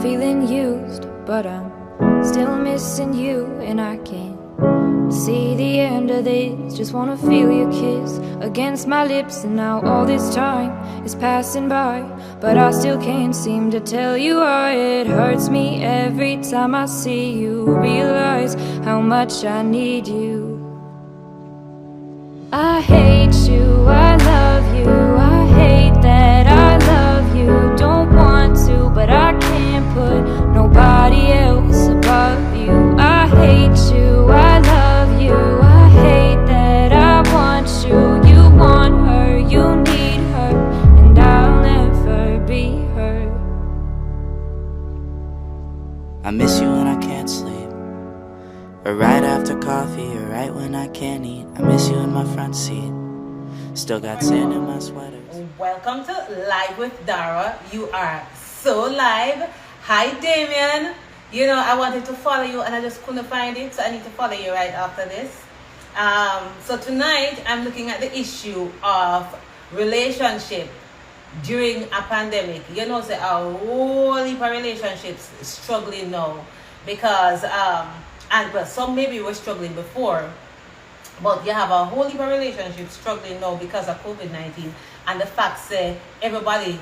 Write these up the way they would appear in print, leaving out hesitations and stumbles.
feeling used, but I'm still missing you, and I can't see the end of this. Just wanna feel your kiss against my lips, and now all this time is passing by, but I still can't seem to tell you why. It hurts me every time I see you, realize how much I need you. I hate you, I love you, I hate that I love you. Don't want to, but I can't put nobody else above you. I hate you, I love you, I hate that I want you. You want her, you need her, and I'll never be her. I miss you when I can't sleep, or right after coffee, or right when I can't eat. I miss you in my front seat, still got sand in my sweaters. Welcome to Live with Dara. You are so live. Hi Damien. You know, I wanted to follow you and I just couldn't find it, so I need to follow you right after this. So tonight I'm looking at the issue of relationship during a pandemic. You know, say a whole heap of relationships struggling now because but some maybe were struggling before, but you have a whole heap of relationships struggling now because of COVID-19 and the fact that everybody,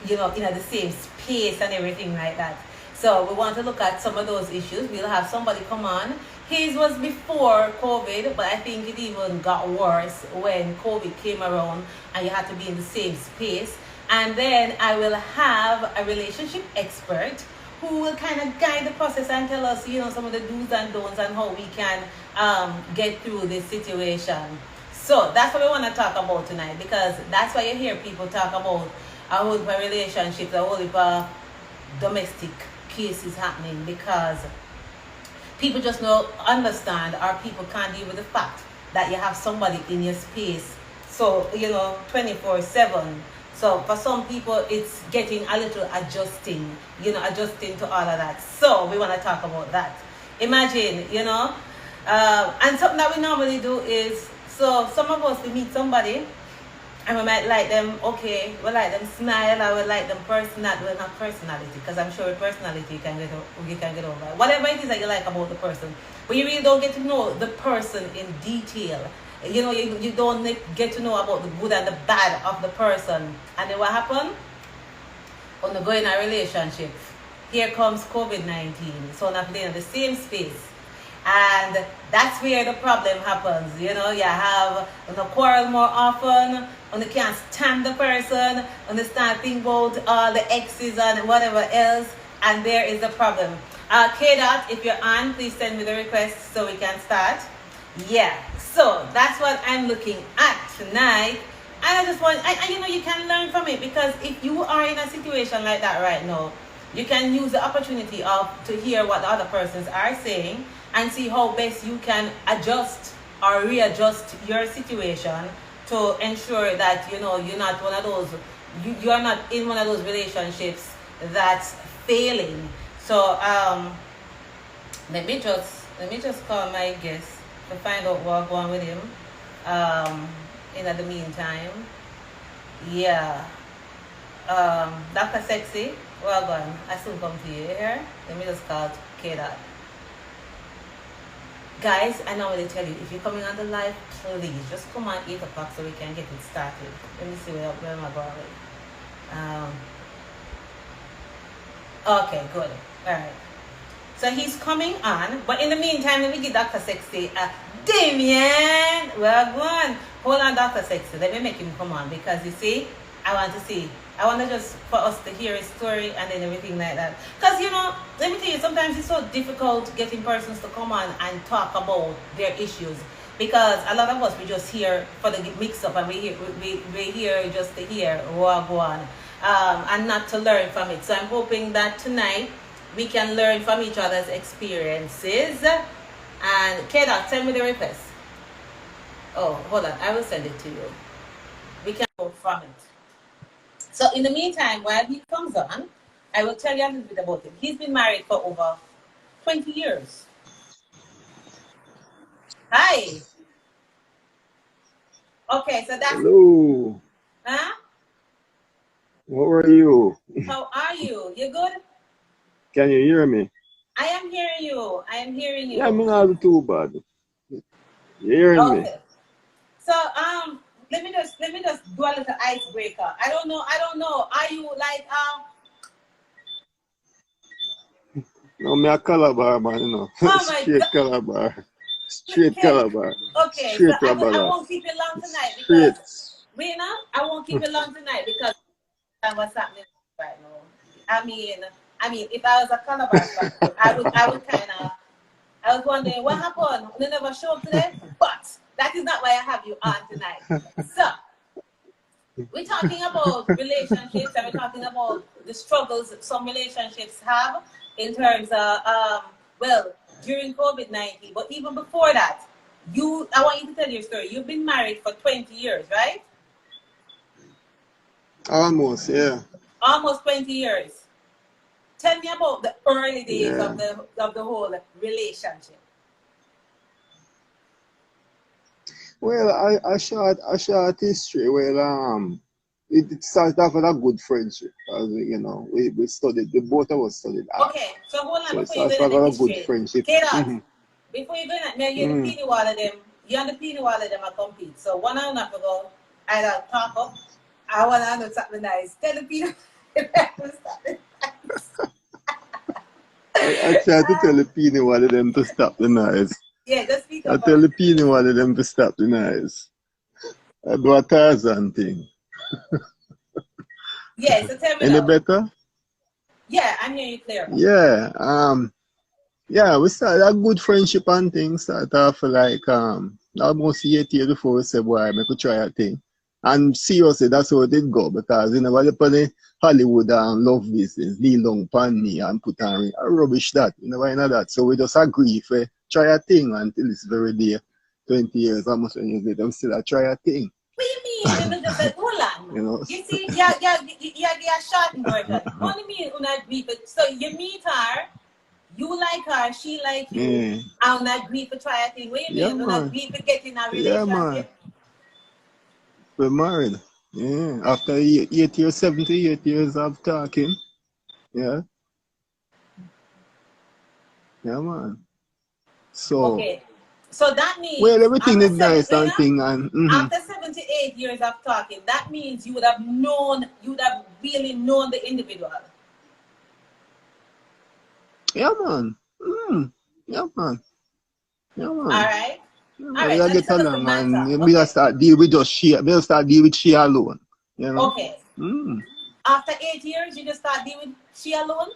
you know, in the same space and everything like that. So we want to look at some of those issues. We'll have somebody come on. His was before COVID, but I think it even got worse when COVID came around and you had to be in the same space. And then I will have a relationship expert who will kind of guide the process and tell us, you know, some of the do's and don'ts and how we can get through this situation. So that's what we want to talk about tonight, because that's why you hear people talk about a whole heap of relationships, a whole heap of domestic cases happening, because people just don't understand, or people can't deal with the fact that you have somebody in your space, so, you know, 24/7. So for some people, it's getting a little adjusting, you know, adjusting to all of that. So we want to talk about that. Imagine, you know, and something that we normally do is, so some of us, we meet somebody and we might like them, okay, we like them smile, or we like them personality, well, not personality, because I'm sure personality you can get over. Whatever it is that you like about the person, but you really don't get to know the person in detail. You know, you don't get to know about the good and the bad of the person. And then what happened? When you go in a relationship, here comes COVID-19. So now they're in the same space. And that's where the problem happens. You know, you have quarrel more often, when you can't stand the person, when you start thinking about all the exes and whatever else, and there is the problem. K-Dot, if you're on, please send me the request so we can start. Yeah, so that's what I'm looking at tonight. And I just want, you know, you can learn from it, because if you are in a situation like that right now, you can use the opportunity to hear what the other persons are saying and see how best you can adjust or readjust your situation to ensure that, you know, you're not one of those, you're not in one of those relationships that's failing. So let me just call my guest to find out what's going on with him. In the meantime, yeah. Dr. Sexy, well gone. I soon come to you here. Let me just call K-Dot. Guys, I normally tell you, if you're coming on the live, please just come on 8 o'clock so we can get it started. Let me see where am I going. Okay, good. Alright. So he's coming on, but in the meantime, let me give Dr. Sexy Damien. Well, go on. Hold on, Dr. Sexy. Let me make him come on, because you see, I want to just for us to hear his story and then everything like that. Because, you know, let me tell you, sometimes it's so difficult getting persons to come on and talk about their issues, because a lot of us, we just hear for the mix up, and we hear just to hear what go on, and not to learn from it. So I'm hoping that tonight we can learn from each other's experiences. And K-Dot, send me the request. Oh, hold on, I will send it to you. We can go from it. So in the meantime, while he comes on, I will tell you a little bit about him. He's been married for over 20 years. Hi. Okay, so that's... Hello. Huh? How are you? How are you? You good? Can you hear me? I am hearing you. I am hearing you. Yeah, I'm not too bad. You hearing me? Okay. So let me just do a little icebreaker. I don't know. Are you like No, me a Calabar man, you know. Oh my Straight God. Calabar. Straight Okay. Calabar. Okay. So Straight I Rabalat. won't keep you long tonight because Straight. I won't keep you long tonight because of what's happening right now. I mean, if I was a Calabar fan, I would kind of. I was wondering what happened. They never show up today, but that is not why I have you on tonight. So we're talking about relationships and we're talking about the struggles that some relationships have in terms of well, during COVID-19, but even before that, I want you to tell your story. You've been married for 20 years, right? Almost, yeah. Almost 20 years. Tell me about the early days Yeah. of the whole relationship. Well, I short history. Well, it started off with a good friendship. As you know, we studied. The both of us studied art. Okay, so hold on So it before you started go off into the with a good history. friendship. Get out. Before you go in, now you're the Mm. peony wall of them. You and the peony wall of them are compete. So one hour have to go either talk up. I want to know something nice. Tell the peony I try to tell the peony one of them to stop the noise. Yeah, just speak I up. tell the peony one of them to stop the noise. I do a Tarzan thing. Yeah, so tell me Any now. better? Yeah, I'm hearing you clear. Yeah, we started a good friendship and things. Started off like almost 8 years before we said, boy, I could try a thing. And seriously, that's how it did go because you know what the Hollywood love business, Lee long pan me and put on rubbish that, you know that. So we just agree if we try a thing until this very day, 20 years, almost 20 years later, we still try a thing. What do you mean? Let me just say, hold on. You know? You see, yeah, short version. What do you mean when I agree? So you meet her, you like her, she like you, Yeah. I'll not agree for try a thing. What do you Yeah, mean? When I man. agree for getting a Yeah, man. relationship? We're married. Yeah. After 8 years, 78 years of talking. Yeah. Yeah, man. So. Okay. So that means Well, everything after is nice and thing and. After 78 years of talking, that means you would have really known the individual. Yeah, man. Yeah, man. Yeah, man. All right. Yeah, All man. right. We get along and we just start deal with just she. We just start deal with she alone. You know. Okay. After 8 years, you just start dealing with she alone.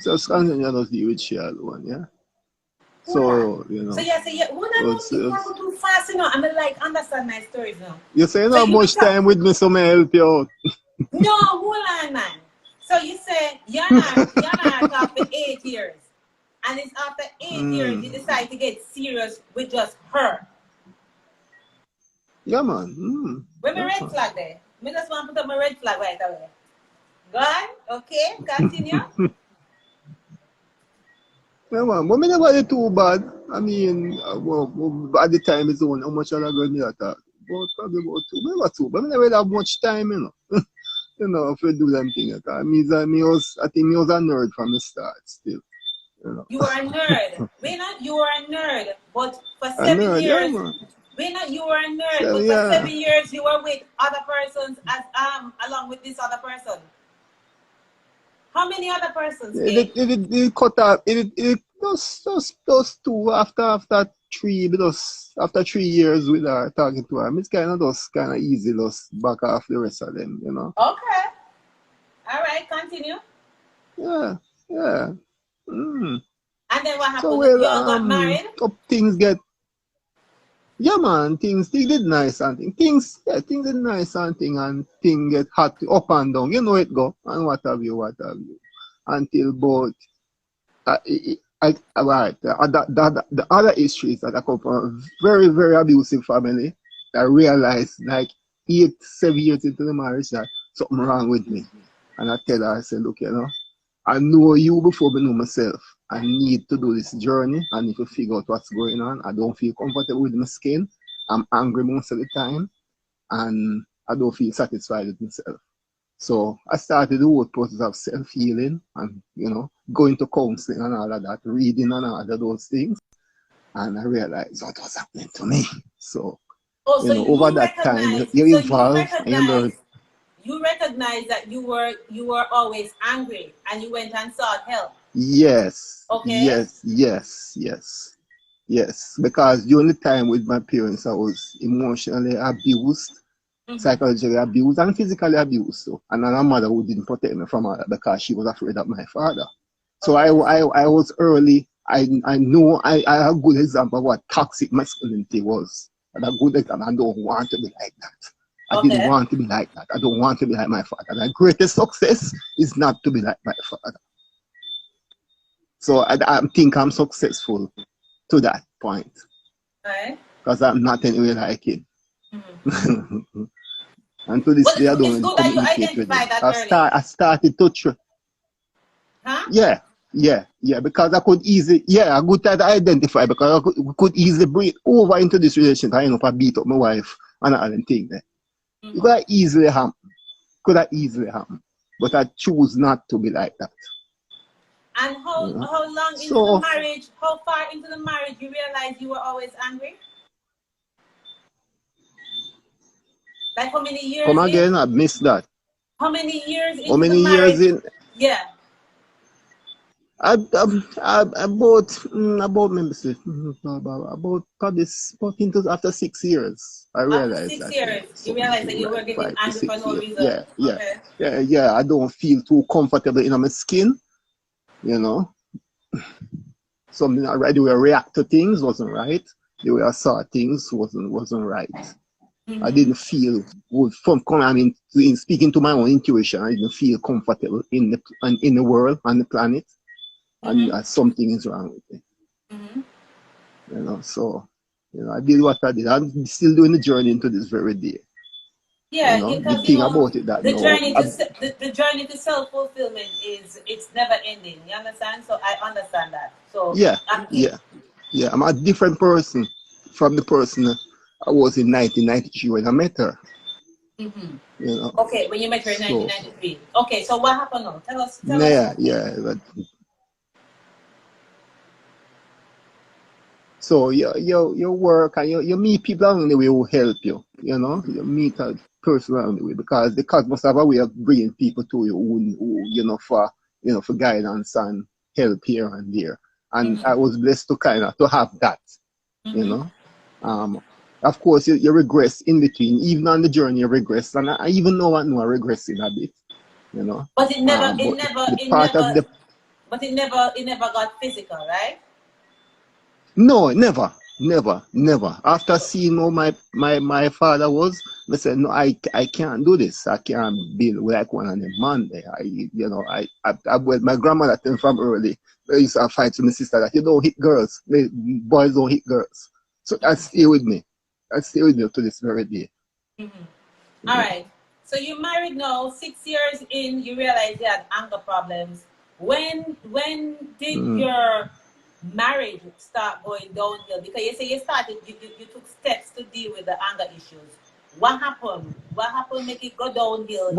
Just continue to deal with she alone. Yeah. So, you know. So yeah, when I don't you go too fast, you know, I mean like understand my stories now. You say you know much time with me, so me help you out. No, hold on, man. So you say you're not after 8 years. And it's after 8 years you decide to get serious with just her. Yeah, man. Where's my red flag there? I just want to put up my red flag right away. Go on. Okay, continue. Yeah, man. But me never did too bad. I mean, at the time it's only how much other girl me attack. But probably about two. Never too. But me never have much time, you know. You know, if we do them thing. I think me was a nerd from the start still. You know. You are a nerd. You are a nerd. But for 7 nerd, years, yeah, you were a nerd. So, but yeah. for 7 years you were with other persons as along with this other person. How many other persons? It cut off. It just two after 3 because after 3 years with her talking to her, it's kind of easy just back off the rest of them, you know. Okay. All right, continue. Yeah. And then what happened? So well, you all got married? Things get. Yeah, man. Things did nice and things did nice and things get hot up and down. You know it go and what have you. Until both. Right. The other history is that I come from a very, very abusive family. I realized like 7 years into the marriage that something wrong with me. And I tell her, I say, look, you know, I know you before I know myself. I need to do this journey. I need to figure out what's going on. I don't feel comfortable with my skin. I'm angry most of the time. And I don't feel satisfied with myself. So I started the whole process of self-healing and, going to counseling and all of that, reading and all of those things. And I realized what was happening to me. So, So over that time, you evolve and you learn. You recognize that you were always angry and you went and sought help. Yes. Okay. Yes. Because during the time with my parents, I was emotionally abused. Psychologically abused and physically abused. So, and my mother who didn't protect me from her because she was afraid of my father. So I was early. I know I have a good example of what toxic masculinity was. And a good example. I don't want to be like that. I didn't want to be like that. I don't want to be like my father. My greatest success is not to be like my father. So I think I'm successful to that point. Right. Because I'm not anyway like him. And to this day, I don't even communicate with him. I started to try. Huh? Yeah, because I could easily, I could try to identify because I could easily break over into this relationship. I if I beat up my wife and all them things there. It could have easily happen. But I choose not to be like that. And how long into the marriage, how far into the marriage you realized you were always angry? Like how many years? Come again, I missed that. How many years into how many the marriage? Years in? Yeah. About probably after 6 years, I realized after 6 years, you realized that you were getting angry for no reason. Yeah. I don't feel too comfortable in my skin, Something already the way I react to things wasn't right. The way I saw things wasn't right. I didn't feel good from coming. In speaking to my own intuition, I didn't feel comfortable in the world and the planet. And something is wrong with me. So, I did what I did. I'm still doing the journey into this very day. Yeah, the thing about it that the journey to self-fulfillment it's never ending. You understand? So I understand that. So yeah. I'm a different person from the person I was in 1993 when I met her. Okay, when you met her in 1993. Okay, so what happened now? Tell us. So you work and you meet people along the way who help you. You meet a person along the way because the cosmos have a way of bringing people to you who for guidance and help here and there. And I was blessed to have that. Of course you regress in between. Even on the journey you regress, and I even know I regress in a bit. But it never got physical, right? No, never. After seeing how my father was, I said, no, I can't do this. I can't be like one of them man there. My grandmother told me from early, I used to fight with my sister that you don't hit girls. Boys don't hit girls. So that stay with me. To this very day. All right. So you're married now, 6 years in, you realize you had anger problems. When did your marriage start going downhill? Because you say you took steps to deal with the anger issues. What happened? Make it go downhill?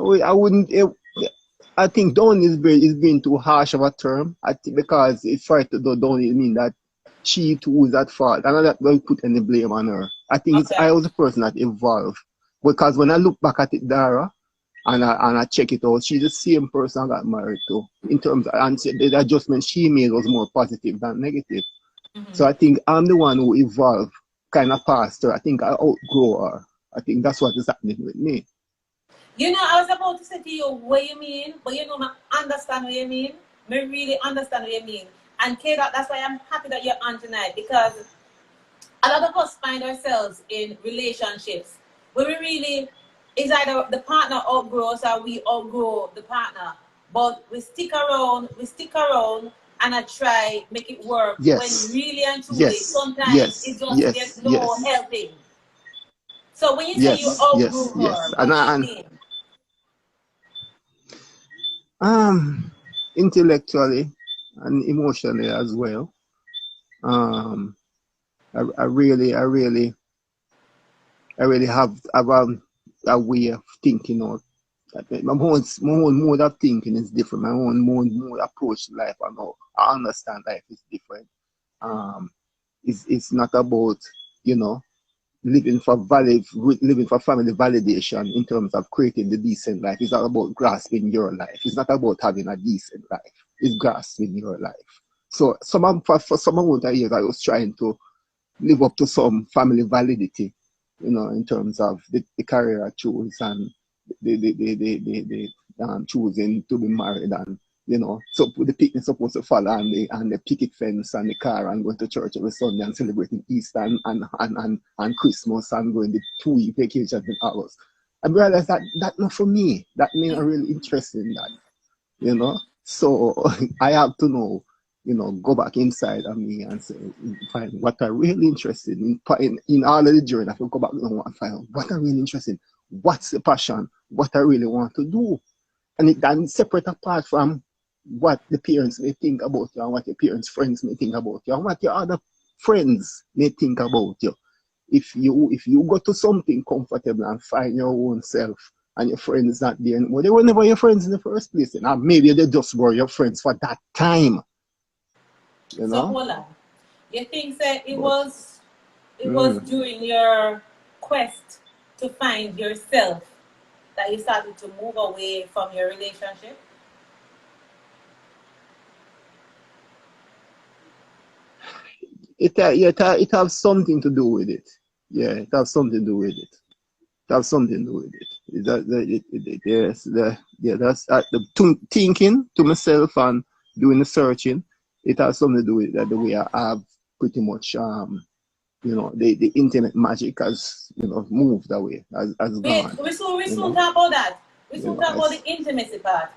I wouldn't. I think down is being too harsh of a term. I think because if I to go down, it means that she too is at fault. And I don't put any blame on her. I think I was the person that evolved. Because when I look back at it, Dara, and I check it out, she's the same person I got married to. In terms of, and the adjustment she made was more positive than negative. So I think I'm the one who evolved, kind of past her. I think I outgrow her. I think that's what is happening with me. I was about to say to you what you mean, but I understand what you mean. I really understand what you mean. And K, that's why I'm happy that you're on tonight, because a lot of us find ourselves in relationships where we really, it's either the partner outgrows or we outgrow the partner. But we stick around and I try make it work when really and truly sometimes it just gets no helping. So when you say you outgrew her, what do you mean? Intellectually and emotionally as well. I really I really have a way of thinking out. My own mode of thinking is different. My own mode approach to life and how I understand life is different. Um, it's not about, you know, living for family validation in terms of creating the decent life. It's not about grasping your life. It's not about having a decent life. It's grasping your life. So for some amount of years, I was trying to live up to some family validity, you know, in terms of the career I choose and the choosing to be married and, you know, so the picnic supposed to follow and the picket fence and the car and going to church every Sunday and celebrating Easter and Christmas and going the 2 week vacations in August. I realized that not for me. That me not really interested in that, you know. So I have to know, you know, go back inside of me and say, find what I'm really interested in all of the journey. I have to go back and find what I'm really interested in. What's the passion? What I really want to do. And it then separate apart from what the parents may think about you and what your parents' friends may think about you and what your other friends may think about you. If you go to something comfortable and find your own self and your friends not there anymore, they were never your friends in the first place. And maybe they just were your friends for that time. You So know? hold on. You think that it But was during your quest to find yourself that you started to move away from your relationship? it has something to do with it. Yeah, it has something to do with it. It has something to do with it. Yes, that's the thinking to myself and doing the searching. It has something to do with that. The way I have pretty much you know, the internet magic has, you know, moved away, has Wait, gone. we You soon know, talk about that. We you soon know, talk about the intimacy part.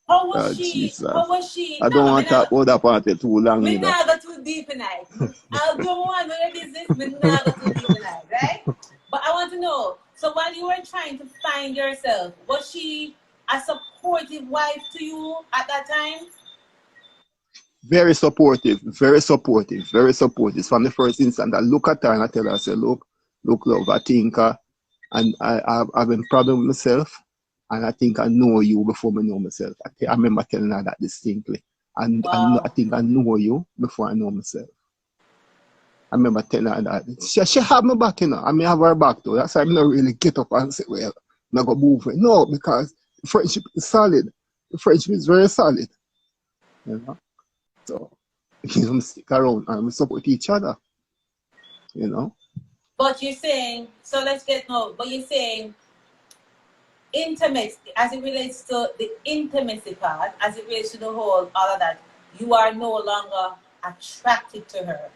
How was she? How Jesus. was she? I don't No, want to talk about that part too long me either. not go too deep in it. I'll do more on your business. Me not go too deep in it, right? But I want to know. So while you were trying to find yourself, was she a supportive wife to you at that time? Very supportive, very supportive, very supportive. From the first instant, I look at her and I tell her, I say, look, love, I think and I've been problem with myself, and I think I know you before I know myself. I remember telling her that distinctly. And I Wow. think I know you before I know myself. I remember telling her that. She have my back, you know. I mean, I have her back, though. That's why I'm not really get up and say, well, I'm not going to move it. No, because the friendship is solid. The friendship is very solid, you know. So, you know, stick around and we support each other, you know. But you're saying, so let's get no, but you're saying intimacy, as it relates to the intimacy part, as it relates to the whole, all of that, you are no longer attracted to her.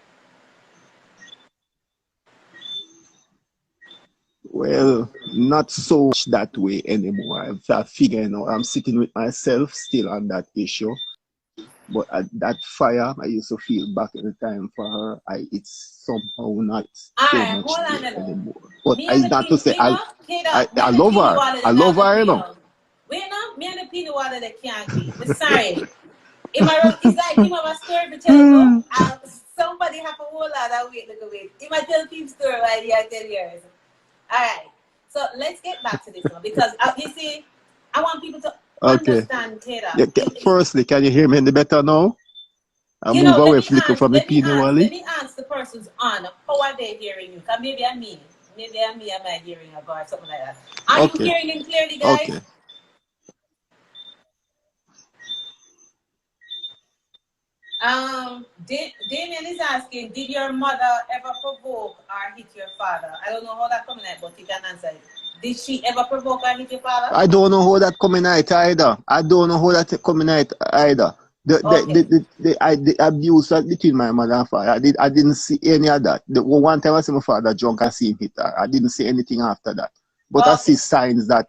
Well, not so much that way anymore. I figure, you know, I'm sitting with myself still on that issue. But that fire I used to feel back in the time for her, it's somehow not so Alright, much hold on there a minute. anymore. But Me and it's the not to pin, say me know, Kida, me I and the love peanut her. water I that love not her, you agree know. on. Wait now, me and the peanut water that can't agree. But sorry. It's like him have a story to tell you. Somebody have a whole lot of wait, look away. He might tell him story while you tell yours. Alright. So let's get back to this one because you see, I want people to Okay. understand Kida. Yeah, firstly, can you hear me any better now? I You move know, away flicker from the Peony let Wally. me ask the persons on how are they hearing you? Because maybe I'm me. Maybe I'm me, am I hearing a or something like that. Are you Okay. hearing him clearly, guys? Okay. Damien is asking, did your mother ever provoke or hit your father? I don't know how that coming out, but you can answer it. Did she ever provoke or hit your father? I don't know how that coming out either. I don't know how that coming out either. Okay. The abuse between my mother and father. I didn't see any of that. The one time I see my father drunk, I see him hit her. I didn't see anything after that. But I see Okay. signs that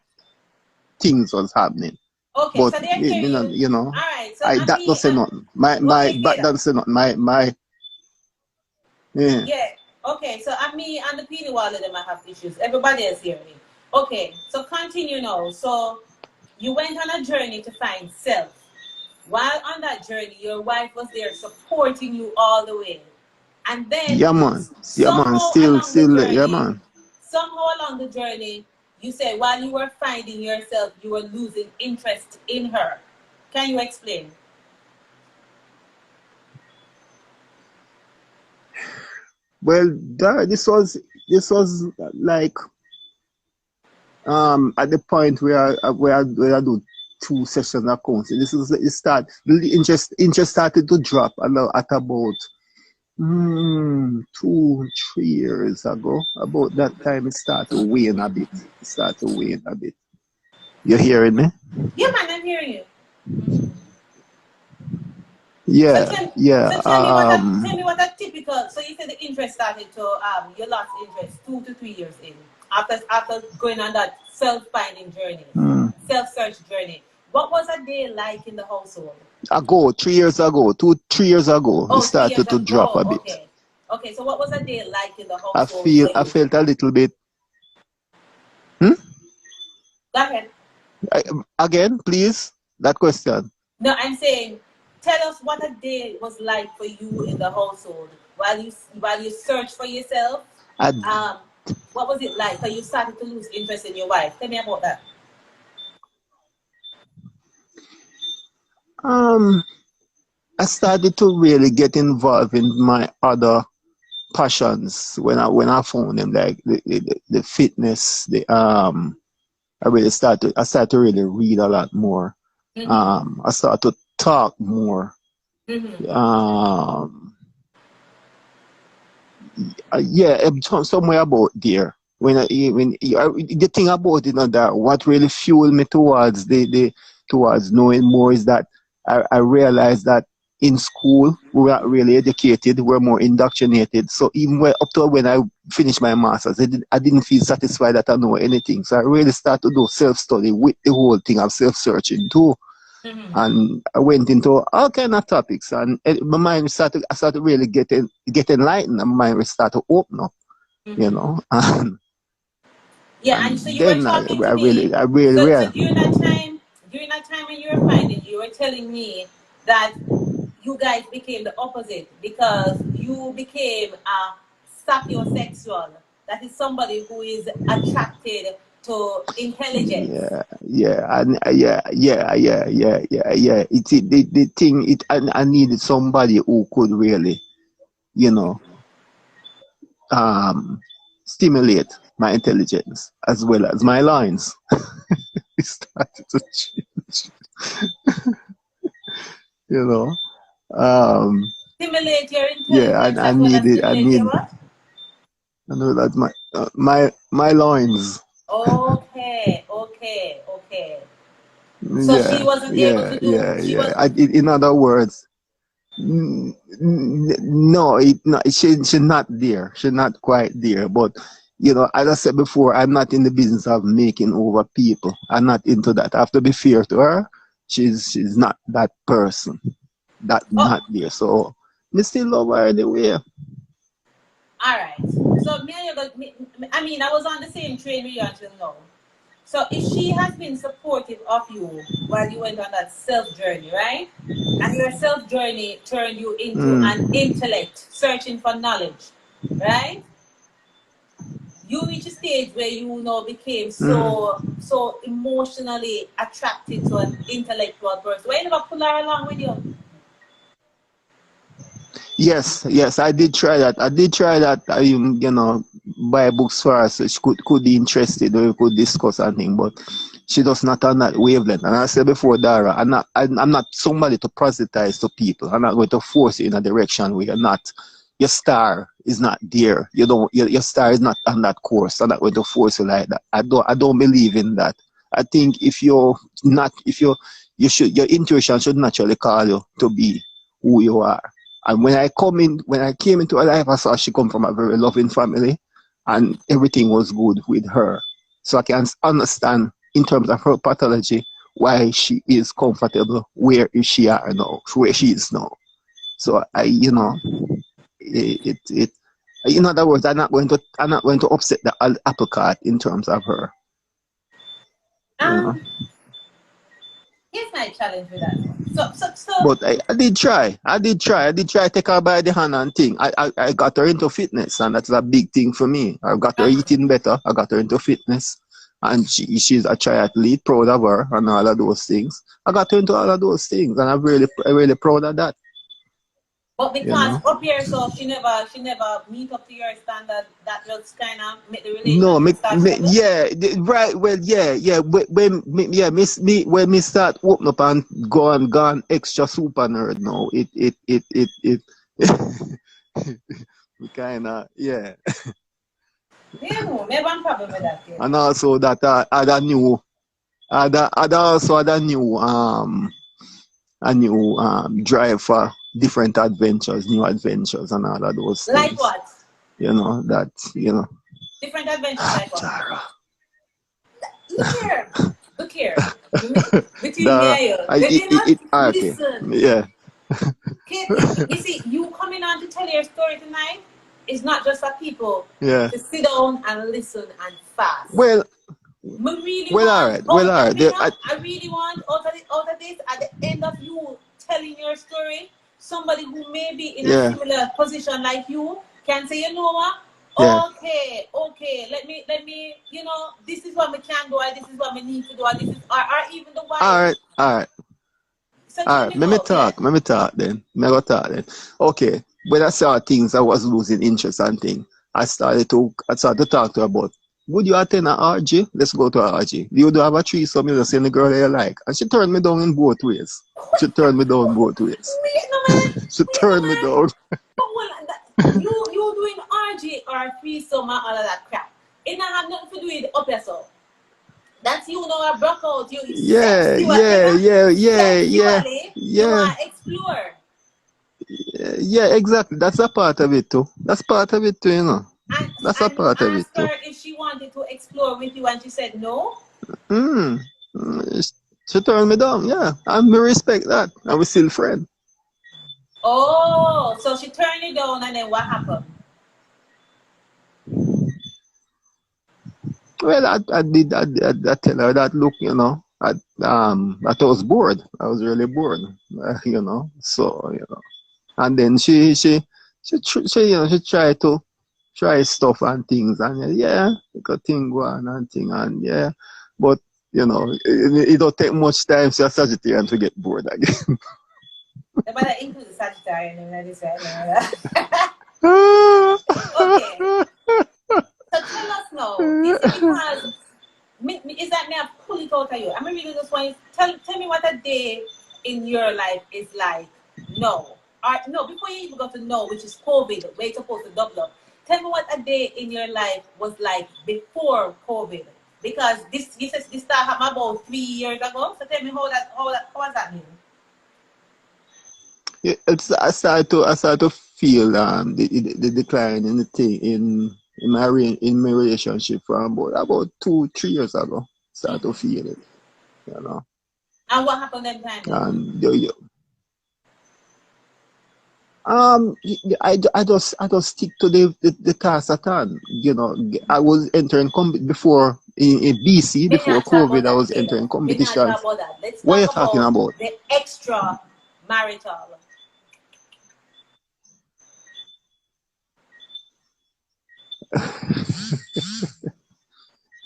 things was happening. Okay, But so they're hearing you. you know, All right, so I I that mean, doesn't say nothing. My okay, back Kida. doesn't say nothing. My yeah. Yeah. Okay, so me and the Peony Wall of them I have issues. Everybody else hearing me. Okay, so continue now. So you went on a journey to find self. While on that journey, your wife was there supporting you all the way. And then Yeah man. Yeah man. somehow Still along the yeah journey, man. somehow along the journey, you said while you were finding yourself, you were losing interest in her. Can you explain? Well, this was like at the point where I do 2 sessions of counseling. The interest started to drop at about 2-3 years ago. About that time it started to wane a bit. You hearing me? Yeah, man, I'm hearing you. So Yeah, tell, yeah. so tell me what a typical. So you said the interest started to you lost interest 2 to 3 years in after going on that self finding journey, self search journey. What was a day like in the household? 3 years ago, 2-3 years ago, it Oh, 3 years started to drop ago. a bit. Okay, okay. So what was a day like in the I household feel for I you? felt a little bit. Hmm? Go ahead. Again, please, that question. No, I'm saying, tell us what a day was like for you in the household while you search for yourself. I, Um, what was it like? Because you started to lose interest in your wife. Tell me about that. um, I started to really get involved in my other passions when I found them, like the fitness. I started to really read a lot more. Mm-hmm. I started to talk more. Mm-hmm. Yeah, somewhere about there. The thing about it, that what really fueled me towards knowing more is that I realized that in school we were not really educated, we were more indoctrinated. So even up to when I finished my masters, I didn't feel satisfied that I know anything. So I really started to do self-study with the whole thing of self-searching too. Mm-hmm. And I went into all kind of topics, and I started really getting enlightened, and my mind started to open up, you Mm-hmm. know. Yeah, and so And you were then talking to me. I really So read. during that time when you were finding, you were telling me that you guys became the opposite because you became a sapiosexual. That is somebody who is attracted to intelligence. Yeah. The thing, I needed somebody who could really, you know, um, stimulate my intelligence as well as my lines. It started to change, you know. Um, Stimulate your yeah, intelligence as well as I stimulate your need, what? I know that my lines. Okay, okay, okay. So she Yeah, wasn't able to do. She was. In other words, no, she's not there. She's not quite there. But as I said before, I'm not in the business of making over people. I'm not into that. I have to be fair to her. She's not that person. That Oh, not there. So me still love her anyway. all right. So me and you got. I mean, I was on the same train with you until now. So if she has been supportive of you while you went on that self journey, right? And your self journey turned you into an Mm, intellect, searching for knowledge, right? You reach a stage where you now became mm. so emotionally attracted to an intellectual person. Why you never pull her along with you? Yes, I did try that. Buy books for her so she could be interested or we could discuss and thing, but she does not on that wavelength. And I said before, Dara, I'm not somebody to proselytize to people. I'm not going to force you in a direction where you're not. Your star is not there. You don't. Your star is not on that course. I'm not going to force you like that. I don't believe in that. I think if you're not, if you're, you should, your intuition should naturally call you to be who you are. And when I came into her life, I saw she come from a very loving family, and everything was good with her. So I can understand in terms of her pathology why she is comfortable where is she are now, where she is now. So it in other words, I'm not going to upset the apple cart in terms of her. You know. Um, Here's my challenge with that one. So But I did try. I did try to take her by the hand and thing. I got her into fitness, and that's a big thing for me. I got her eating better. I got her into fitness. And she's a triathlete, proud of her and all of those things. I got her into all of those things, and I'm really proud of that. but You because know? up here, so she never meet up to your standard, that just kind of make the No, relationship start struggle. right. Well, yeah. When me start open up and gone extra super nerd now, it we kind of yeah. Yeah, no, maybe I'm problem with that. And also that other new, other new a new drive for different adventures, new adventures, and all of those Like things. what? You know that Different adventures like what? Dara. Look here. Between me Dara, and you. They did not okay. listen. Yeah. Kid, you see, you coming on to tell your story tonight is not just for people Yeah. to sit down and listen and fast. Well, All right. I really want out of this, at the end of you telling your story, somebody who may be in a similar position like you can say, you know what? Yeah. Okay, let me, this is what we can do, or this is what we need to do, or this is, or even the wife. All right. So All right, let me talk then. Okay, when I saw things, I was losing interest and things. I started to talk to her about, would you attend an RG? Let's go to an RG. You do have a threesome, you just send the girl that you like. And she turned me down in both ways. She turned me down both ways. She turned me down. You doing RG or threesome and all of that crap. It not have nothing to do with up yourself. That's you know I broke out. You Yeah. You want to explore. Yeah, exactly. That's a part of it too. That's part of it too, you know. That's a part of it too. Her if she wanted to explore with you and she said no. She turned me down, yeah. And me respect that. And we still friends. Oh, so she turned you down and then what happened? Well, I tell her that, look, you know, I was bored. I was really bored, you know. So, you know, and then she tried to try stuff and things, and yeah, got a thing going and thing, and yeah, but you know, it don't take much time for a Sagittarian to get bored again. But I include the Sagittarian in this, right? Okay. So tell us now, is it because is that me I pull it out of you? I mean, really just want tell me what a day in your life is like. No. No, before you even got to know, which is COVID, where you're supposed to double up. Tell me what a day in your life was like before COVID. Because this started happening about 3 years ago. So tell me how was that mean? Yeah, I started to feel the decline in the thing in my relationship from about 2-3 years ago. Start to feel it, you know. And what happened then time? And I just stick to the task at hand. You know, I was entering before in BC before COVID. I was entering competitions. What are you talking about? The extra marital.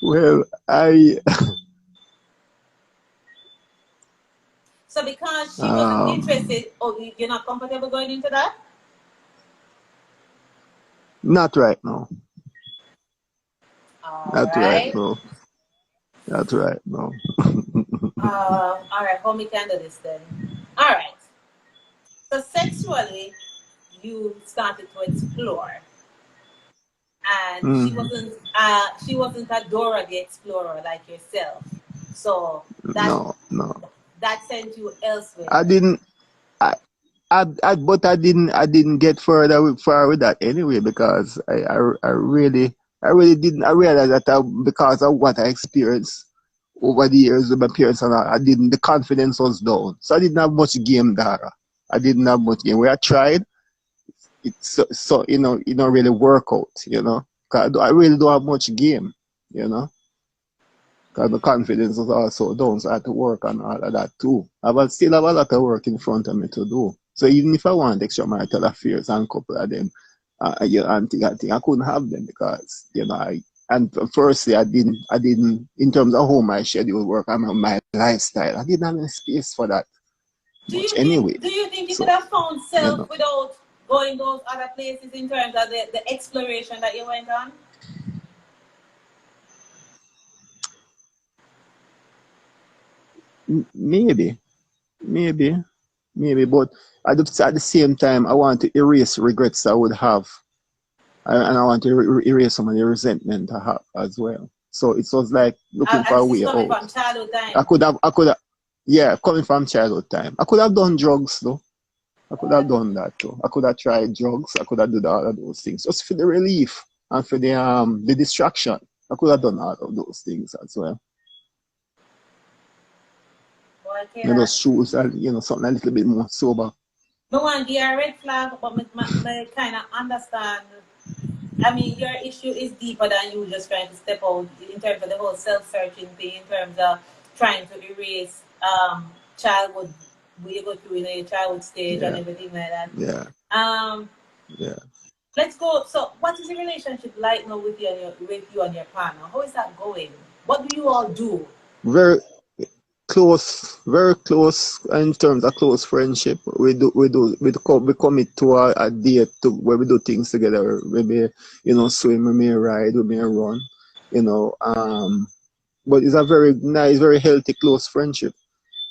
Well, So because she wasn't interested, you're not comfortable going into that? Not right now. Not right now. All right, how we can do this then? All right. So sexually, you started to explore, and she wasn't a Dora the Explorer like yourself. So that sent you elsewhere. I didn't get far with that anyway, because I really didn't. I realized that because of what I experienced over the years with my parents and all, the confidence was down. So I didn't have much game, Dara. I didn't have much game. Where I tried, it's so you know, it don't really work out, you know. Cause I really don't have much game, you know. Because the confidence was also down, so I had to work on all of that too. I still have a lot of work in front of me to do. So even if I want extramarital affairs and a couple of them, I think I couldn't have them because, and firstly, I didn't, in terms of how my schedule work and my lifestyle, I didn't have any space for that much anyway. Do you think you So, could have found self without going those other places in terms of the exploration that you went on? maybe, but at the same time, I want to erase regrets I would have, and I want to erase some of the resentment I have as well. So it was like looking for a And this is way coming out. from childhood time. I could have, yeah, coming from childhood time. I could have done drugs though. I could have done that too. I could have tried drugs. I could have done all of those things just for the relief and for the distraction. I could have done all of those things as well. Those shoes and something a little bit more sober. No one give a red flag, but I kind of understand. I mean, your issue is deeper than you just trying to step out in terms of the whole self-searching thing, in terms of trying to erase childhood, what you go through in your childhood stage and everything like that. Yeah. Let's go. So, what is the relationship like now with you and your partner? How is that going? What do you all do? Very close in terms of close friendship. We commit to a date where we do things together. Maybe swim, we may ride, we may run. But it's a very nice, very healthy, close friendship.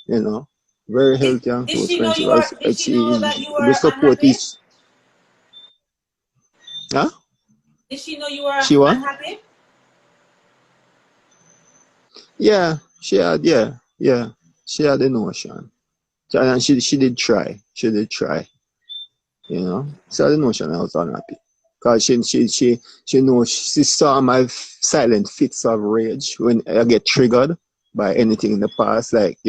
Very healthy and close friendship. Did she know that you were we support unhappy? each. Huh? Did she know you were unhappy? Yeah, she had. Yeah, she had a notion, and she did try. She had a notion I was unhappy because she saw my silent fits of rage when I get triggered by anything in the past, like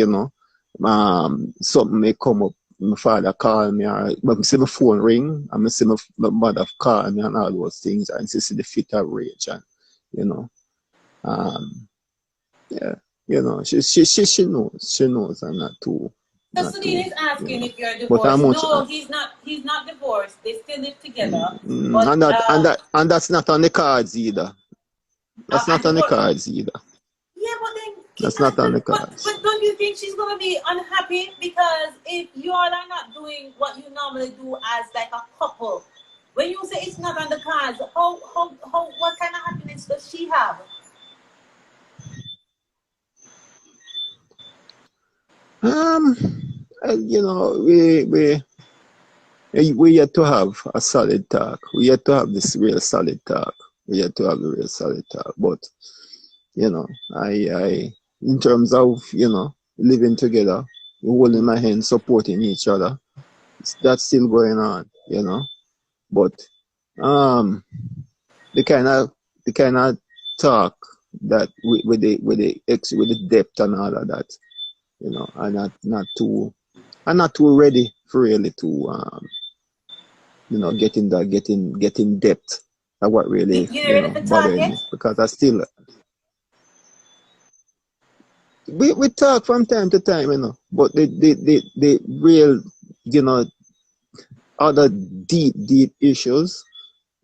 something may come up. My father call me, or I see my phone ring, and I see my mother call me, and all those things, and she see the fit of rage, and she knows I'm not too. So Sunil is asking if you're divorced. No, he's not divorced. They still live together. And that's not on the cards either. That's not on the cards either. Yeah, but then that's not on the cards. But don't you think she's gonna be unhappy because if you all are not doing what you normally do as like a couple, when you say it's not on the cards, how what kind of happiness does she have? We yet to have a solid talk. We yet to have this real solid talk. But I in terms of living together, holding my hand, supporting each other, that's still going on. But the kind of talk that with the depth and all of that, I'm not too ready for really to getting depth of what really bothering me, because I still we talk from time to time, but the real other deep issues,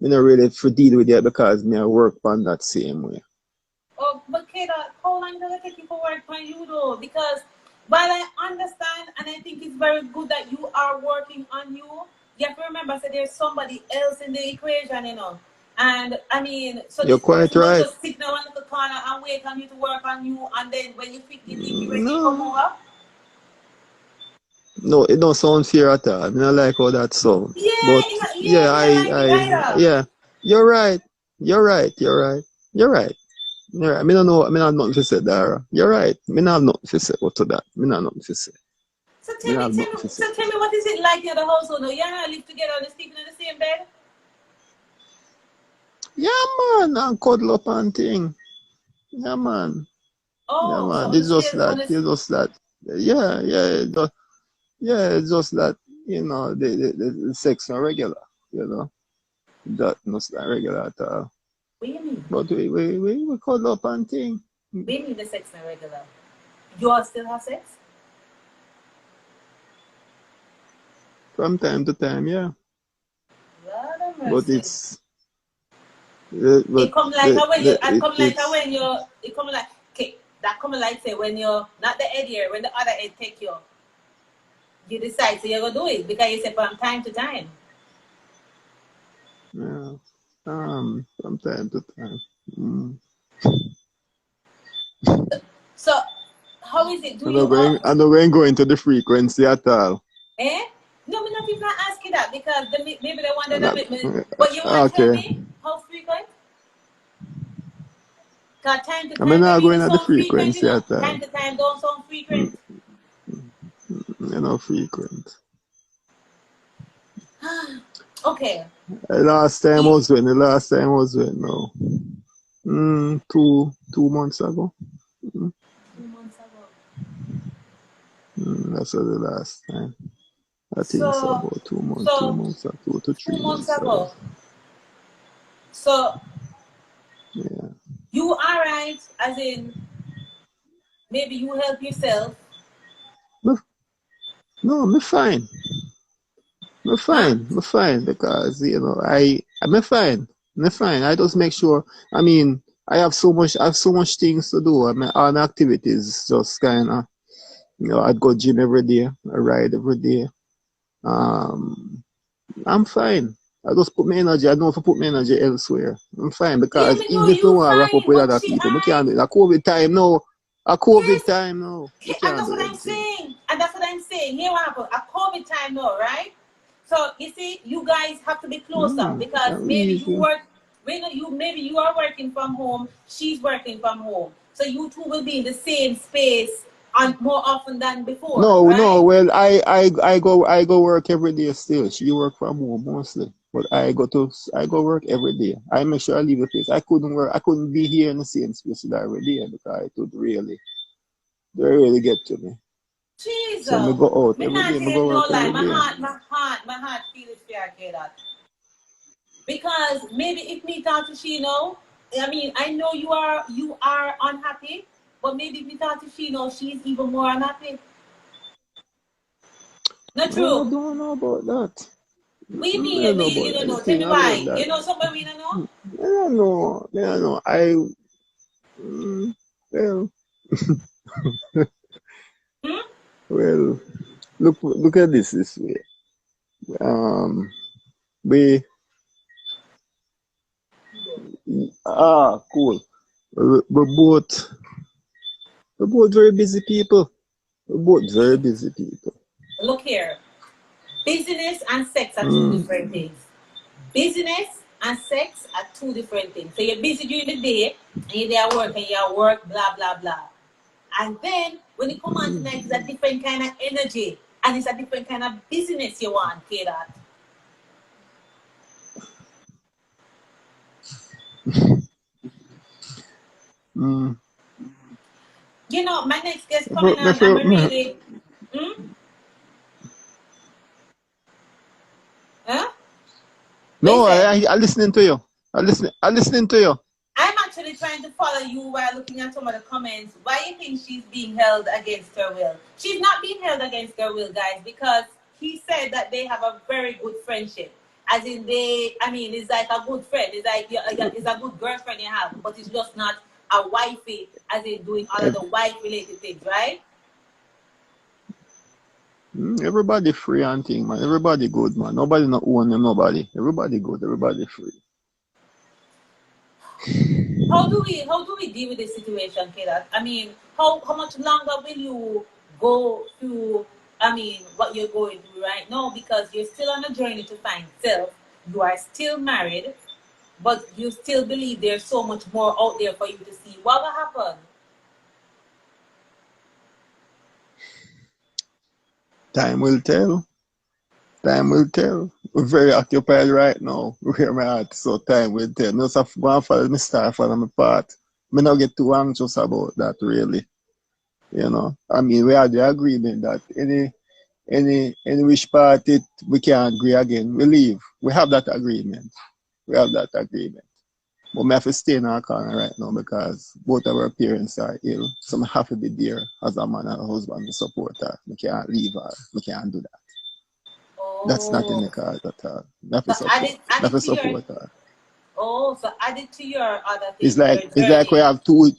really for deal with it because I work on that same way. Oh, but Keda, how long does it take you to work on you though? Because while I understand and I think it's very good that you are working on you have to remember that there's somebody else in the equation, And I mean, so you're quite right. Just sit down in the corner and wait on you to work on you, and then when you think you're ready to come over. No, it don't sound fair at all. I don't like how that sounds. Yeah, but yeah, you're right. I don't know. I mean, I have nothing to say, Dara. You're right. I mean, I have nothing to say to that. I mean, I have nothing to say. So tell me, what is it like in the household? No, you and live together and sleeping in the same bed? Yeah, man, and cuddle up and thing. Yeah, man. Oh, yeah, man. It's just that. Yeah. It's just that, the sex not regular, That not regular at all. What do you mean? But we cuddle up and thing. We need the sex na regular. You all still have sex? From time to time, yeah. Lord have But mercy. it's but It come like when you it's it come like okay, that come like say when you're not the head here, when the other head take you decide so you're gonna do it because you say from time to time. yeah. From time to time. Mm. So how is it? Do I you don't go into the frequency at all. eh? No, me not even ask you that because maybe they wanted And a that, bit but you want to tell okay. me how frequent? Cause time to I mean time not maybe going it at the sound frequent, you frequency know. at all. Time to time don't sound frequent. Frequent. Okay. The last time was no. 2 months ago. 2 months ago. That's the last time. I think so, So about 2 months, so 2 months or 2 to 3 2 months months ago. ago. So Yeah. you alright, as in maybe you help yourself. No, me fine. Me Huh? fine because I'm fine. Me fine. I just make sure. I mean, I have so much things to do. I mean, all my activities just kind of, I'd go gym every day, I ride every day. I'm fine. I just put my energy. I know if I put my energy elsewhere, I'm fine Yeah, because me know even if I you want to wrap up fine, with but other she people, we alright. can't do it. A COVID time now. Yes, We and can't that's do what I'm everything. saying. And that's what I'm saying. Here what happened. A COVID time now, right? So you see, you guys have to be closer because Not maybe you easy. work maybe you are working from home, she's working from home. So you two will be in the same space on more often than before, No. right? Well, I go work every day still. She work from home mostly, but I go work every day. I make sure I leave the place. I couldn't be here in the same space with her every day because it would they really get to me. So me Jesus. go out Me every not day. Me tell you go no work lie. every day. My heart feels fear that. Because maybe if me talk to she know, I mean, I know you are unhappy, but maybe if me talk to she know, she's even more unhappy. Not Well, I true. don't know about that. We I mean don't know you about don't know. Tell anything me about why. that. You know somebody we don't know? I don't know. I don't know. Mm, well, Hmm? well. Look at this way. Um, we cool. We're both very busy people. We're both very busy people. Look here. Business and sex are two Mm. different things. Business and sex are two different things. So you're busy during the day and you're there working, you're work, blah blah blah. And then when you come on tonight, it's a different kind of energy. And it's a different kind of business you want, okay, that. Mm. You know, my next guest Me coming me on, I'm feel, a me, really huh? What you no, say? I listening to you. I listening to you. I'm actually trying to follow you while looking at some of the comments. Why you think she's being held against her will? She's not being held against her will, guys, because he said that they have a very good friendship. As in I mean, it's like a good friend. It's like it's a good girlfriend you have, but it's just not a wifey, as in doing all of the wife-related things, right? Everybody free and thing, man. Everybody good, man. Nobody not own them, nobody. Everybody good. Everybody free. How do we deal with this situation, Kayla? I mean, how much longer will you go through? I mean, what you're going through right now because you're still on a journey to find self. You are still married, but you still believe there's so much more out there for you to see. What will happen? Time will tell. Time will tell. We're very occupied right now. Where my heart, so time will tell. No, so go and follow me start, follow my part. Me not get too anxious about that really. I mean we had the agreement that any which part we can't agree again, we leave. We have that agreement. We have that agreement. But I have to stay in our corner right now because both of our parents are ill. So I have to be there as a man and a husband to support her. I can't leave her. I can't do that. That's not in the Oh, cards at all. I have to so support. I have to to your support her. so add it to your other It's thing, your like we journey. have two.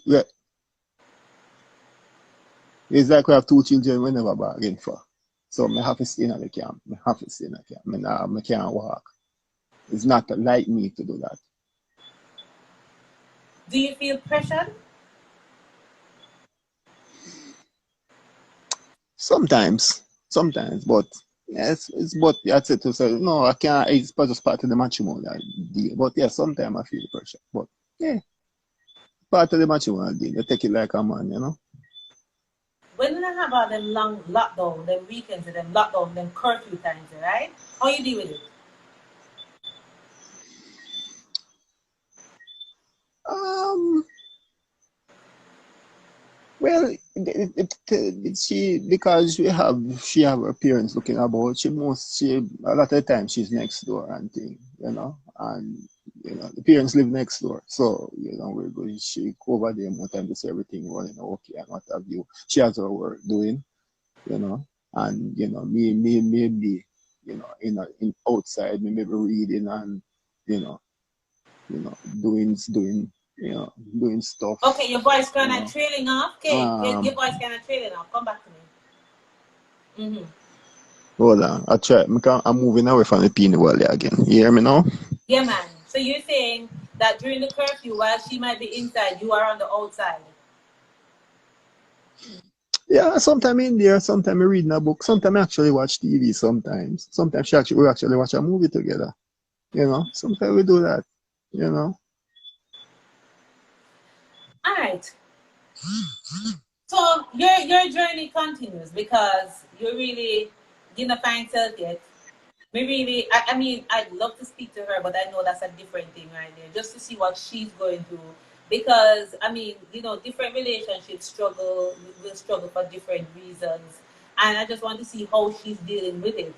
It's like we have two children we never bargain for. So I have to stay in the camp. I have to stay in the camp. I can't walk. It's not like me to do that. Do you feel pressured? Sometimes, but yes, it's but that's it to say no. I can't. It's just part of the matrimonial deal. But yeah, sometimes I feel pressure. But yeah, part of the matrimonial deal. You take it like a man, you know. When we have all them long lockdown, them weekends, and them lockdown, them curfew times, right? How you deal with it? Um. Well, she because she have her parents looking about. She a lot of the time she's next door and thing, you know, and the parents live next door, so we're going. She go over there more time to see everything running okay and what have you. She has her work doing, and me maybe in outside, me maybe reading and you know doing stuff, Okay, your voice you kind of know. trailing off. Okay, your voice kind of trailing off. Come back to me. Hold on, I try. I'm moving away from the peanut valley again. You hear me now? Yeah, man. So you're saying that during the curfew, while she might be inside, you are on the outside. Yeah, sometimes in there, sometimes I reading a book, sometimes I actually watch TV. Sometimes we actually watch a movie together. Sometimes we do that. You know. All right. So your journey continues because you're not find self yet. Me really, I mean, I'd love to speak to her, but I know that's a different thing right there, just to see what she's going through. Because, I mean, different relationships will struggle for different reasons. And I just want to see how she's dealing with it.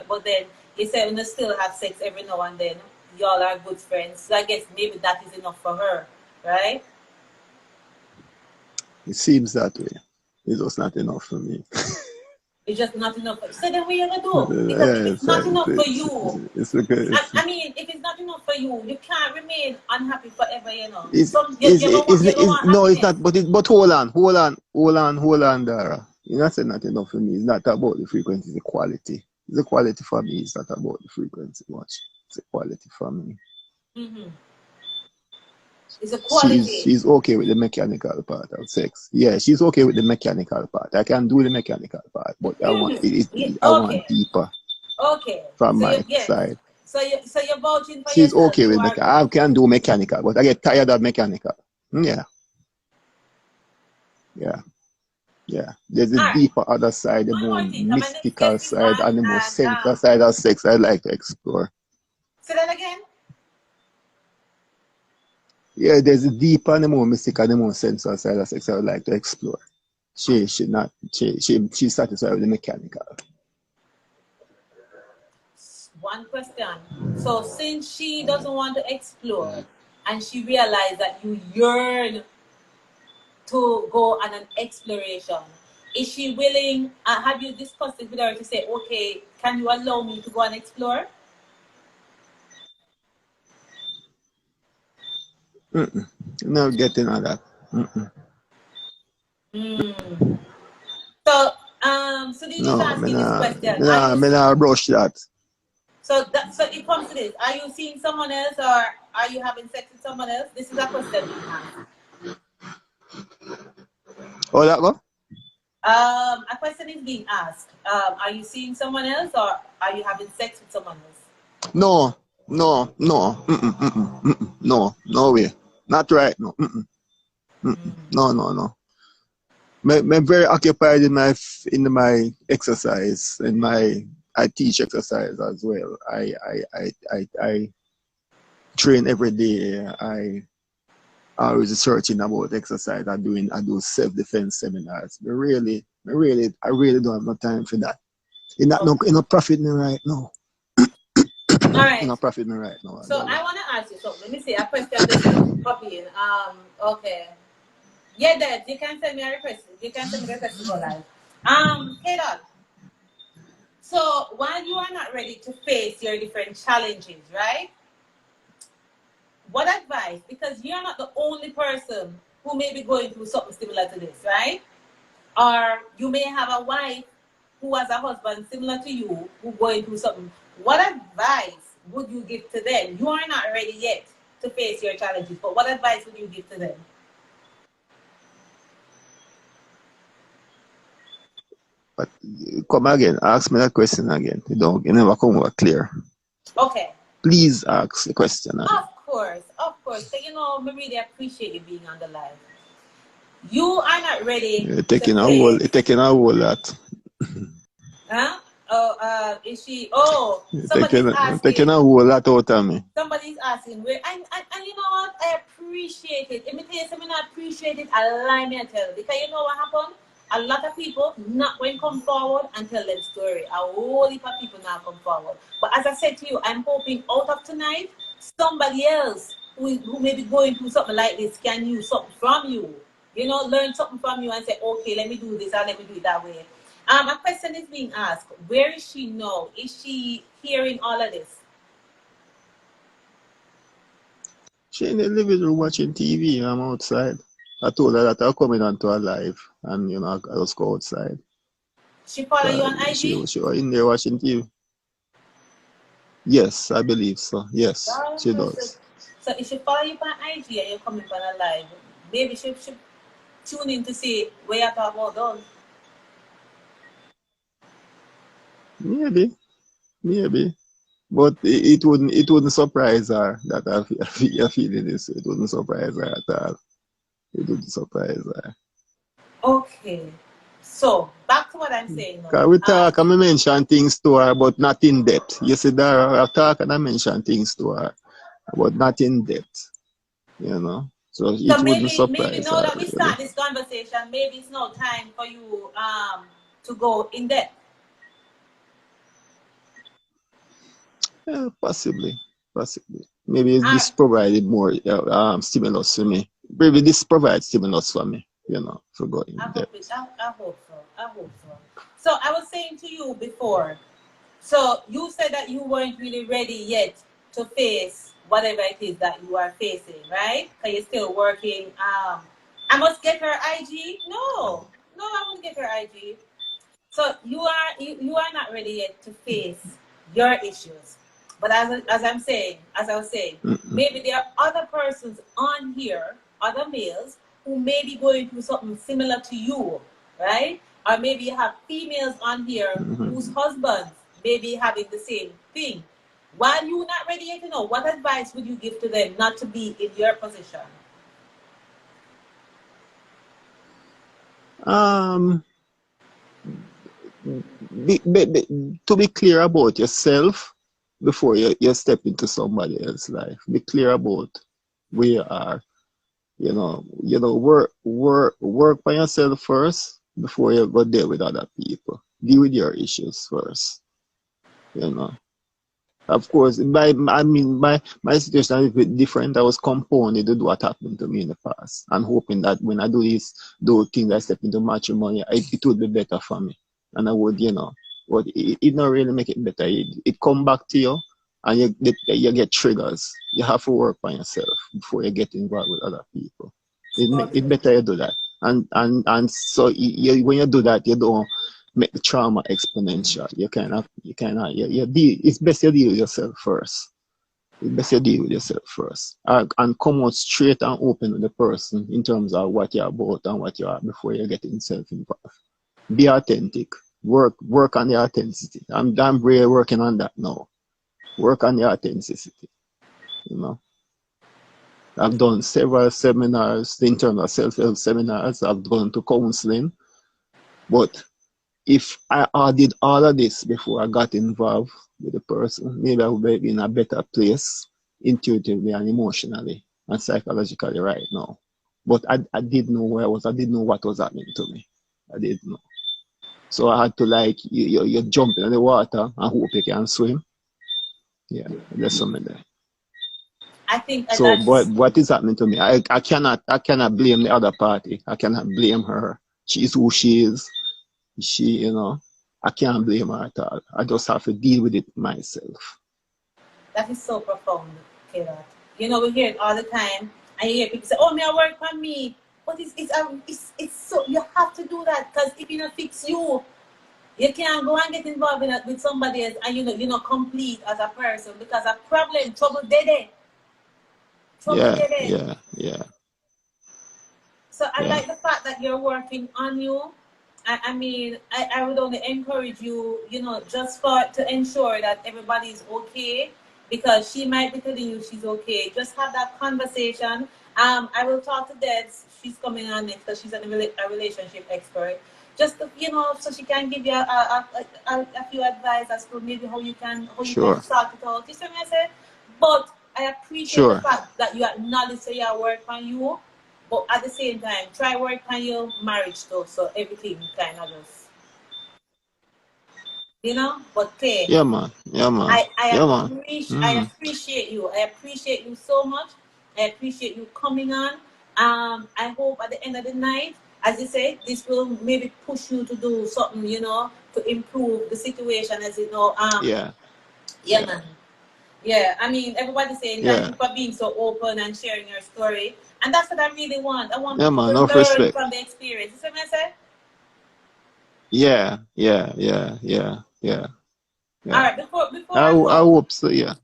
But then, you said when you still have sex every now and then, y'all are good friends. So I guess maybe that is enough for her, right? It seems that way. It's just not enough for me. It's just not enough. So then what you gonna do? Because if Yeah, it's not enough for you, it's because I mean, if it's not enough for you, you can't remain unhappy forever, you know. it's, Some it's, you it's, don't it's want no, it's happiness. not. But hold on, Dara. You're not saying not enough for me. It's not about the frequency. It's the quality. It's the quality for me. It's not about the frequency much. It's the quality for me. Mm-hmm. It's a she's quality. she's okay with the mechanical part of sex. Yeah, she's okay with the mechanical part. I can do the mechanical part, but I want Mm-hmm. Yeah, I want okay. deeper Okay. from So you my yes. side. So you're vouching for She's yourself. okay You with are mechanical. I can do mechanical, but I get tired of mechanical. Yeah, yeah, yeah. There's a all right. deeper other side, the One more more thing. So my next mystical guest is side, on and the more and sensual side of sex I'd like to explore. say that again. Yeah, there's a deeper and the more mystical, the more sensual side of sex I would like to explore. She's satisfied with the mechanical. One question. So since she doesn't want to explore and she realized that you yearn to go on an exploration. Is she willing? Have you discussed it with her to say, okay, can you allow me to go and explore? No getting all that. Mm-mm. Mm. So, Sudin is No, asking this question. Are you me nah brush that. so it comes to this. Are you seeing someone else or are you having sex with someone else? This is a question being asked. Oh, that go? A question is being asked. Are you seeing someone else or are you having sex with someone else? No, no. No way. Not right. No. No. I'm very occupied in my exercise, in my I teach exercise as well. I train every day. I always researching about exercise. I do self-defense seminars. I really don't have no time for that. It not Okay. no profit me right now. All It right. not profit me right now. I So tell you. I want to ask you something. Let me see. A question just pop in. Okay. Yeah, Dad, you can send me a request. You can send me a request to go live. Hey, Dad. So while you are not ready to face your different challenges, right? What advice? Because you're not the only person who may be going through something similar to this, right? Or you may have a wife who has a husband similar to you who going through something. What advice would you give to them? You are not ready yet to face your challenges, but what advice would you give to them? But come again, ask me that question again. You never come over clear. Okay. Please ask the question again. Of course. So, you know, we really appreciate you being on the live. You are not ready You're to face. taking a whole lot. Huh? Oh, is she? Oh, You're somebody's taking asking. a whole lot out of me. Somebody's asking where, and you know what? I appreciate it. Let me tell you something. I appreciate it. Allow me to tell you. Because you know what happened? A lot of people not going to come forward and tell their story. A whole heap of people not come forward. But as I said to you, I'm hoping out of tonight, somebody else who may be going through something like this can use something from you. You know, learn something from you and say, okay, let me do this or let me do it that way. A question is being asked. Where is she now? Is she hearing all of this? She in the living room watching TV. I'm outside. I told her that I'll come in onto her live, and you know I just go outside. She follow you on She IG? was in there watching TV. Yes, I believe so. Yes, she does. So if she follow you on IG and you're coming on a live, maybe she should tune in to see where you're talking about those. Maybe. But it wouldn't surprise her that I feeling this. It wouldn't surprise her at all. It wouldn't surprise her. Okay. So back to what I'm saying now. Cause we talk and I mention things to her, but not in depth. You see, Dara, I talk and I mention things to her, but not in depth. You know, so it wouldn't Maybe surprise now her that we really. start this conversation, maybe it's now time for you to go in depth. Yeah, possibly. Maybe this provided more stimulus for me. Maybe this provides stimulus for me. You know, for going in depth. I hope so. So I was saying to you before, so you said that you weren't really ready yet to face whatever it is that you are facing, right? Because you're still working. I must get her IG. No, I won't get her IG. So you are not ready yet to face your issues. But as I was saying, maybe there are other persons on here, other males, who may be going through something similar to you, right? Or maybe you have females on here whose husbands may be having the same thing. While you're not ready yet to know, what advice would you give to them not to be in your position? To be clear about yourself before you step into somebody else's life. Be clear about where you are. You know, work by yourself first before you go deal with other people. Deal with your issues first. You know. Of course, my situation is a bit different. I was compounded with what happened to me in the past, and hoping that when I do those things, I step into matrimony, it would be better for me, and I would, you know, but it not really make it better. It come back to you, and you get triggers. You have to work on yourself before you get involved with other people. It better you do that, and so when you do that, you don't make the trauma exponential. It's best you deal with yourself first. And come out straight and open with the person in terms of what you're about and what you are before you get yourself involved. Be authentic. Work on the authenticity. I'm really working on that now. Work on the authenticity. You know. I've done several seminars, internal self-help seminars. I've gone to counseling, but if I did all of this before I got involved with the person, maybe I would be in a better place intuitively and emotionally and psychologically right now. But I didn't know where I was. I didn't know what was happening to me. I didn't know. So I had to you jump in the water and hope you can swim. Yeah, there's something there. I think So that's what is happening to me? I cannot blame the other party. I cannot blame her. She's who she is. She, I can't blame her at all. I just have to deal with it myself. that is so profound, Kayla. You know, we hear it all the time, and you hear people say, "Oh, me, I work on me," but it's so you have to do that because if you don't fix you, you can't go and get involved with somebody else, and you're not complete as a person because a problem, trouble, dede, trouble, Yeah, dede. yeah, yeah, So I yeah. like the fact that you're working on you. I mean, I would only encourage you, just to ensure that everybody's okay because she might be telling you she's okay. Just have that conversation. I will talk to Debs. She's coming on next because she's a relationship expert. Just to, so she can give you a few advice as to maybe how you can Sure, sort it out. You see what I say? But I appreciate the sure, fact that you acknowledge that you work on you, but at the same time, try work on your marriage too, so everything kind of just, but clear. yeah, man, yeah, man, yeah, man. I Mm. appreciate you. I appreciate you so much. I appreciate you coming on. I hope at the end of the night, as you say, this will maybe push you to do something, to improve the situation, as you know. Yeah, Yeah, man. Yeah, I mean, everybody's saying thank yeah, you for being so open and sharing your story. And that's what I really want. I want yeah, people to man. Enough learn respect. from the experience. You see what I say? Yeah, yeah, yeah, yeah, yeah, All yeah. right, before I I go, hope so. Yeah.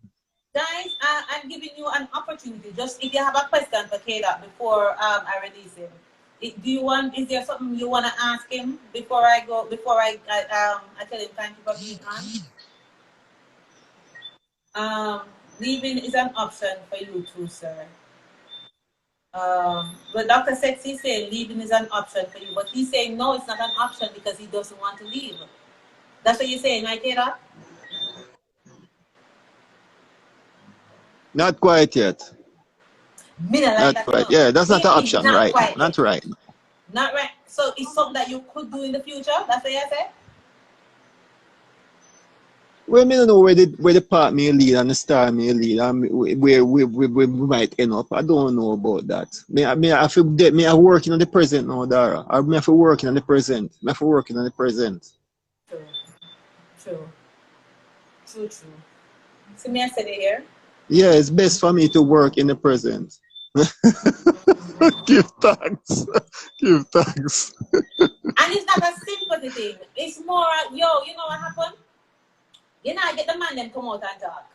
guys, I'm giving you an opportunity. Just if you have a question for Kayla before I release him. Is there something you want to ask him before I go, before I tell him thank you for being on? Leaving is an option for you too, sir. But Dr. Sexy saying leaving is an option for you, but he's saying no, it's not an option because he doesn't want to leave. That's what you're saying, right, Kayla? Not quite yet. Me not like Not that, quite. Yeah, that's not It an means option not right now. quite Not yet. right now. Not right. So it's something that you could do in the future. That's what you say. Well, me don't know where the part may lead and the star may lead and where we might end up. I don't know about that. I feel that me I working on the present now, Dara. I me have to working on the present. Me have to working on the present. True, true, true. See me, I said it here. Yeah, it's best for me to work in the present. Give thanks. Give thanks. And it's not a sympathy thing. It's more, you know what happened? You not get the man them come out and talk.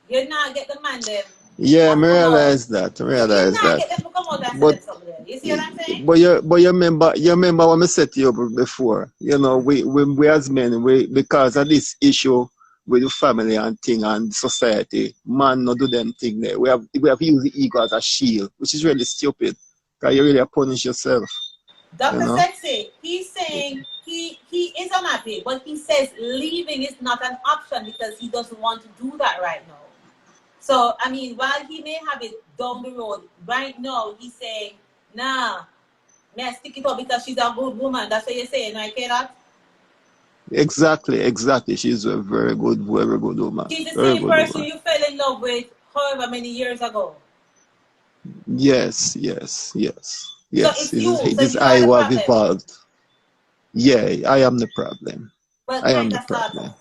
You not get the man them Yeah, I come out. realize that. I You realize not that. get them to come out and But say something. You see what I'm saying? but you remember when I said to you before, we as men, because of this issue with the family and thing and society, man not do them thing there. We have used the ego as a shield, which is really stupid. Because you really punish yourself, you Dr. know? Sexy, he's saying he is unhappy, but he says leaving is not an option because he doesn't want to do that right now. So, I mean, while he may have it down the road, right now he's saying, nah, may I stick it up because she's a good woman. That's what you're saying, right, Kayla? Exactly. She's a very good woman. She's the Very same good person woman. you fell in love with however many years ago. Yes, yes, yes. So Yes. it's you. It So is you I are the who have problem. evolved. Yeah, I am the problem. Well, I am kind the of, sort problem. of.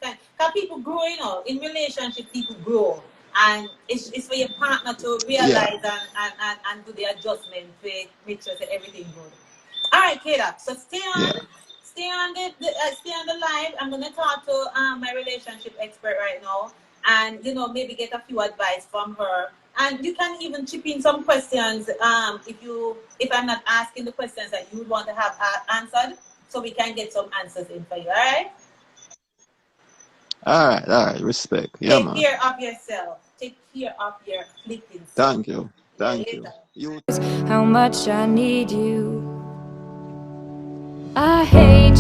Because people grow, in relationship, people grow. And it's for your partner to Yeah. realize and do the adjustment to make sure that everything good. All right, Kayla. So stay on. Yeah. Stay on the live. I'm gonna talk to my relationship expert right now, and maybe get a few advice from her. And you can even chip in some questions if I'm not asking the questions that you would want to have answered, so we can get some answers in for you. All right. All right. Respect. Yeah, Take man. care of yourself. Take care of your flipping self. Thank you. See you Thank you. later. You How much I need you. I hate